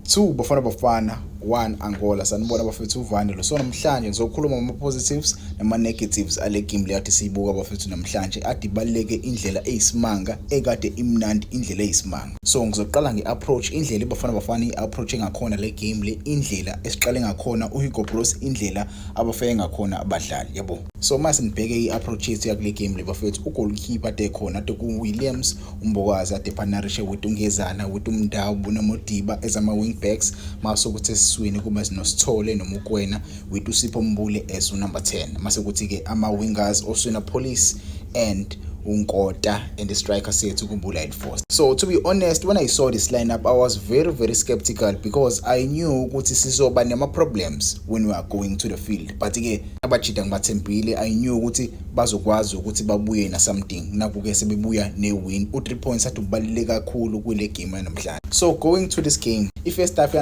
2 Bafana Bafana, 1 Angola. Sanibona bafethu uVandile. So namhlanje ngizokhuluma ngama-positives nama-negatives ale game le kade siyibuka bafethu namhlanje adibaleke indlela eyisimanga ekade imnandi indlela eyisimanga. So ngizoqala nge-approach indlela iBafana Bafana i-approach engakhona le game le, indlela esiqale ngakhona uHugo Broos, indlela abafike ngakhona abadlali yabo. So mase nibheke i-approach yethu yakule game le bafethu, ugoalkeeper ade khona ade ku-Williams, uMbokazi ade panarishe with uNgezana with uMndawu noModiba ezama wingbacks, mase ukuthi esiswini kuba sinosithole noMukwena with uSipho Mbule as number 10. Mase kuthi ke ama wingers Oswena Police and uNkota and the striker sethu kuMbula Force. So to be honest, when I saw this lineup I was very skeptical because I knew ukuthi sizoba nema problems when we are going to the field, but ke abajida ngibathembile, I knew ukuthi bazokwazi ukuthi babuye na something, naku ke sebebuya ne win. U3 points athi ubaluleka kakhulu kule game yanamhlanje. So going to this game, i-first half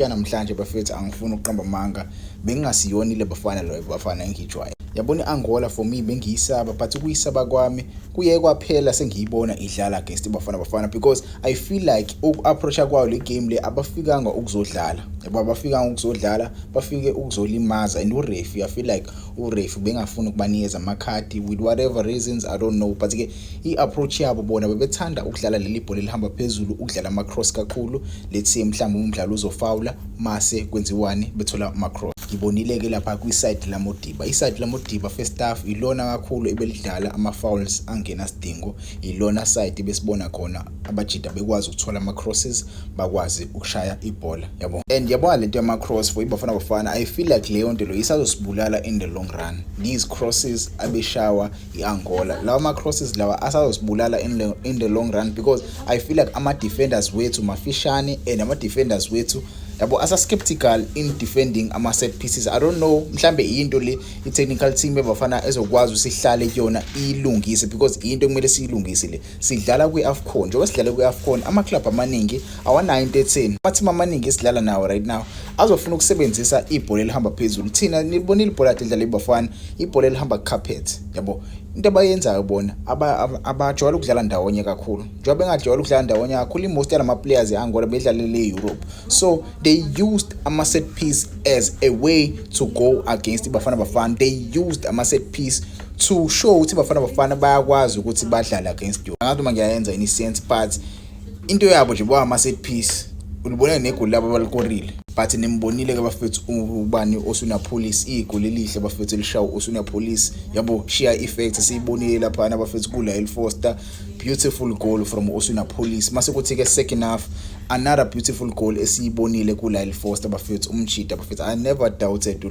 yanamhlanje bafethu angifuni ukuqamba manga, bengingasiyona ile Bafana lo Bafana engijwayo. Yabona Angola for me bengiyisaba, but ukuyisaba kwami kuye kwaphela sengiyibona idlala against iBafana Bafana because I feel like approach kwayo le game le abafikanga ukuzodlala. Yabo abafikanga ukuzodlala, bafike ukuzolimaza, and uRefi I feel like uRefi bengafuna ukubanikeza amakhadi with whatever reasons I don't know, but ke i-approach yabo bona bebethanda ukudlala leli bhola lihamba phezulu, ukudlala ama-cross kakhulu. Let's say mhlawumbe umdlalo uzofawula mase kwenziwani bethola ama-cross. Ngibonile ke lapha kwi-side laModiba, i-side laModiba first half ilona kakhulu ebelidlala ama-fouls angena sidingo, ilona side besibona khona abajida bekwazi ukuthola ama-crosses, bakwazi ukushaya ibhola yabo. And yabona lento yama-cross for iBafana Bafana, I feel like leyo nto lo isazosibulala in the long run. These crosses abeshawa iAngola, lawa ama-crosses lawa asazosibulala in the long run because I feel like ama-defenders wethu mafishane and ama-defenders wethu yabo asa skeptical in defending ama set pieces. I don't know, mhlambe into le i-technical team eBafana ezokwazi usihlale kuyona ilungise because into kumele siyilungise le. Sidlala kwi-AFCON, njengoba sidlala kwi-AFCON ama club amaningi awanayo into etheni, ama-team amaningi esidlala nawo right now azofuna ukusebenzisa ibhola elihamba phezulu. Thina nibonile ibhola edlala iBafana, ibhola elihamba carpet yabo. Into abayenzayo bona abajwayele ukudlala ndawonye kakhulu, njengoba bengajwayele ukudlala ndawonye kakhulu, most yama players eAngola bedlalele eEurope, so they used ama set piece as a way to go against iBafana Bafana. They used ama set piece to show ukuthi iBafana Bafana bayakwazi ukuthi badlale against you. Ngathi uma ngiyayenza in sense, but into yabo nje ama set piece ulibona negoli labo balikorile, but nimbonile ke bafethu ubani Oswena Police, igoli elihle bafethu elishawa Oswena Police yabo, sheer effect siyibonile lapha bafethu kuLyle Foster, beautiful goal from Oswena Police. Mase kuthi ke second half another beautiful goal esiyibonile kuLyle Foster bafethu, umchita bafethu. I never doubted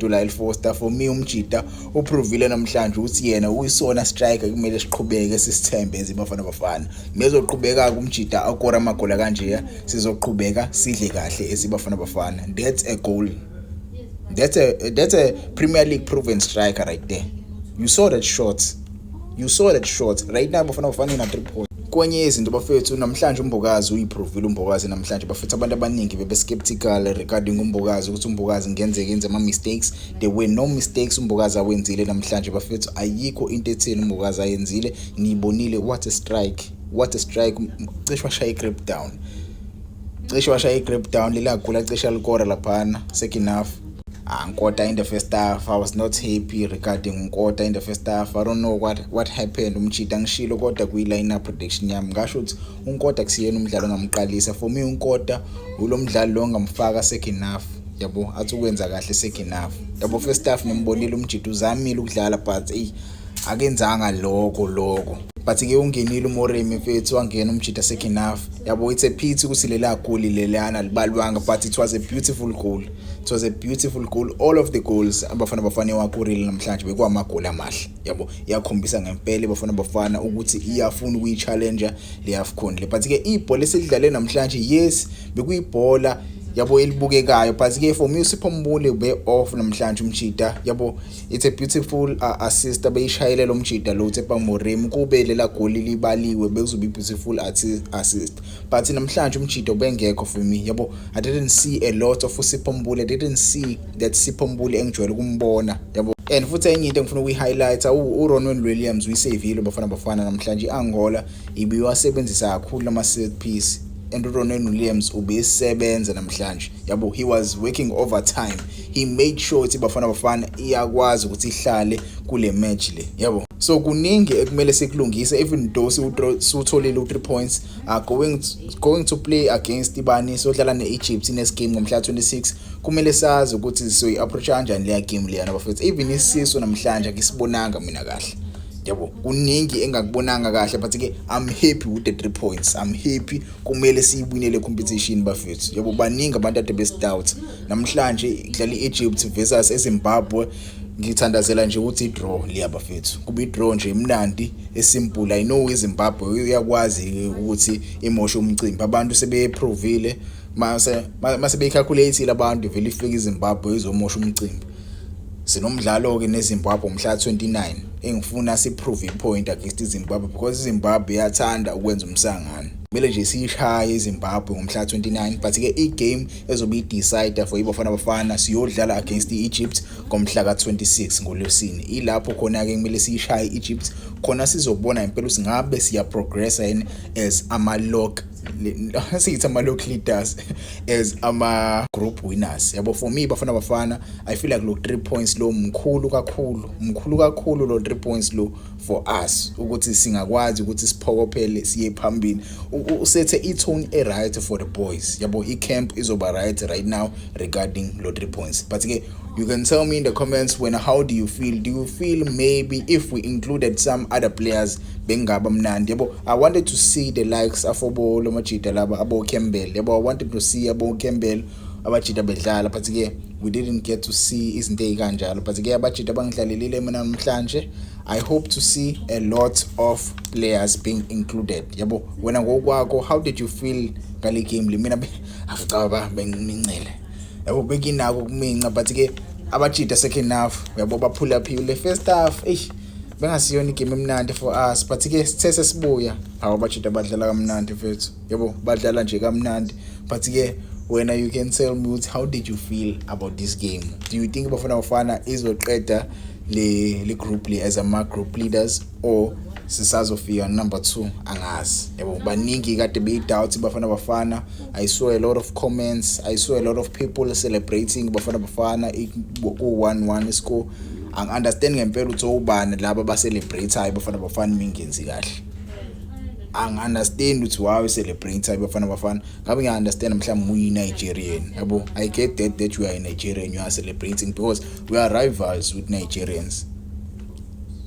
uLyle Foster. For me umchita uprovile namhlanje ukuthi yena uyisona striker kumele siqhubeke sisithembe eziBafana Bafana. Mezoqhubeka kumchita akora amagola kanje, sizoqhubeka sidle kahle eziBafana Bafana. That's a goal. That's a Premier League proven striker right there. You saw that shot right now. Bafana Bafana ina 3 points. Kwenye izinto bafethu namhlanje uMbokazi uyiprovile uMbokazi namhlanje bafethu. Abantu abaningi bebe skeptical regarding uMbokazi ukuthi uMbokazi ngenze ama mistakes. There were no mistakes uMbokazi awenzile namhlanje bafethu, ayikho into etheni uMbokazi ayenzile. Nibonile what a strike, cishe washaya i-grip down lela goal cishe alikora laphana second half. Nkota in the first half, I was not happy regarding Nkota in the first half. I don't know what happened. Umchita ngishilo kodwa kwi-lineup prediction yami ngasho ukuthi uNkota kusiyena umdlalo ngamqalisa. For me uNkota ulo mdlalo lo ngamfaka second half yabo, athi ukwenza kahle second half yabo. First half nimbonile umchita uzamile ukudlala, but akenzanga lokho. But ke ungenile uMoremi mfethu wangena umchita second half yabo. It's a pity ukuthi lela goal lelana libalwanga, but it was a beautiful goal. All of the goals aBafana Bafana wakurile namhlanje bekwamagoli amahle yabo, iyakhombisa ngempela iBafana Bafana ukuthi iyafuna ukuyi-challenger le-AFCON le. But ke ibhola esidlale namhlanje, yes bekuyibhola yabo elibukekayo, but ke for me uSipho Mbule be off namhlanje umchita yabo. It's a beautiful assist abeyishayele lo mchita lo Tsepa Moremi, kube lela goli libaliwe bekuzobe beautiful assist, but namhlanje umchita ubengekho for me yabo. I didn't see a lot of uSipho Mbule. I didn't see that Sipho Mbule engijwayele ukumbona yabo. and futhi enye into engifuna ukuyi-highlighta uRonwen Williams uyisavile Bafana Bafana namhlanje i-Angola ibiwasebenzisa kakhulu ama-set piece and uRonwen Williams ubesebenza namhlanje yabo. He was working overtime. He made sure ukuthi Bafana Bafana iyakwazi ukuthi ihlale kule match le yabo. So kuningi ekumele sikulungise, even though siwutholile u3 points going to play against ibani sodlala ne-Egypt in this game ngomhla 26. Kumele sazi ukuthi soyi-approach kanjani leya game leya nabafethu. Even isiso namhlanje akisibonanga mina kahle yabo, kuningi engakubonanga kahle, but ke I'm happy with the 3 points. I'm happy, kumele siyibuyele competition bafethu yabo. Baningi abantu ade best doubt namhlanje idlala i-Egypt versus eZimbabwe. Ngithandazela nje ukuthi i-draw liya bafethu, kuba i-draw nje imnandi esimple. I know iZimbabwe uyakwazi ukuthi imoshe umcimbi, abantu sebeprovile mase beyicalculate abantu vele ifika iZimbabwe izomosha umcimbi. Sinomdlalo ke neZimbabwe umhla 29 engifuna siprove ipoint against iZimbabwe because iZimbabwe iyathanda ukwenza umsangano. Kumele nje siyishaye iZimbabwe ngomhla 29, but ke i-game ezobe i-decider for iBafana Bafana siyodlala against i-Egypt ngomhla ka-26 ngoLwesine. Ilapho khona ke kumele siyishaye i-Egypt, khona sizobona impela singabe siya progress as ama-log leaders as ama-group winners yabo. For me Bafana Bafana, I feel like lo 3 points lo mkhulu kakhulu lo 3 points lo for us ukuthi singakwazi ukuthi siphokophele siye phambili, usethe i-tone right for the boys yabo. I-camp izoba right now regarding lo 3 points. But ke you can tell me in the comments how do you feel? Do you feel maybe if we included some other players bengaba mnandi yabo? I wanted to see the likes afobo lo majita laba abo Campbell yabo. I wanted to see abo Campbell abajita bedlala, but ke we didn't get to see izinto ezikanjalo. But ke abajita bangidlalelile mina namhlanje. I hope to see a lot of players being included yabo. Wena ngokwakho, how did you feel ngale game le? Mina afcaba bengimincele yabo, bekinako kuminca, but ke abajita second half yabo baphula phile. First half bengasiyona igame emnandi for us, but ke sithe sesibuya abajita badlala kamnandi mfethu yabo, badlala nje kamnandi. But ke wena, you can tell me how did you feel about this game? Do you think Bafana Bafana izoqeda le group le as ama-group leaders or sisazofika number 2? Angazi yabo, baningi kade beyi-doubt Bafana Bafana. I saw a lot of comments, I saw a lot of people celebrating Bafana Bafana ku-1-1 score. Angi-understand ngempela ukuthi ubani laba ba-celebrate Bafana Bafana mingenzi kahle. Angi-understand ukuthi why we celebrate Bafana Bafana. Ngabe ngiya-understand mhlawumbe uyi-Nigerian yabo. I get that you are a Nigerian, you are celebrating because we are rivals with Nigerians.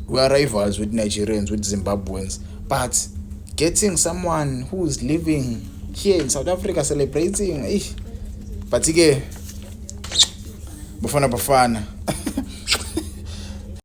We are rivals with Nigerians, with Zimbabweans. But getting someone who is living here in South Africa celebrating, but ke Bafana Bafana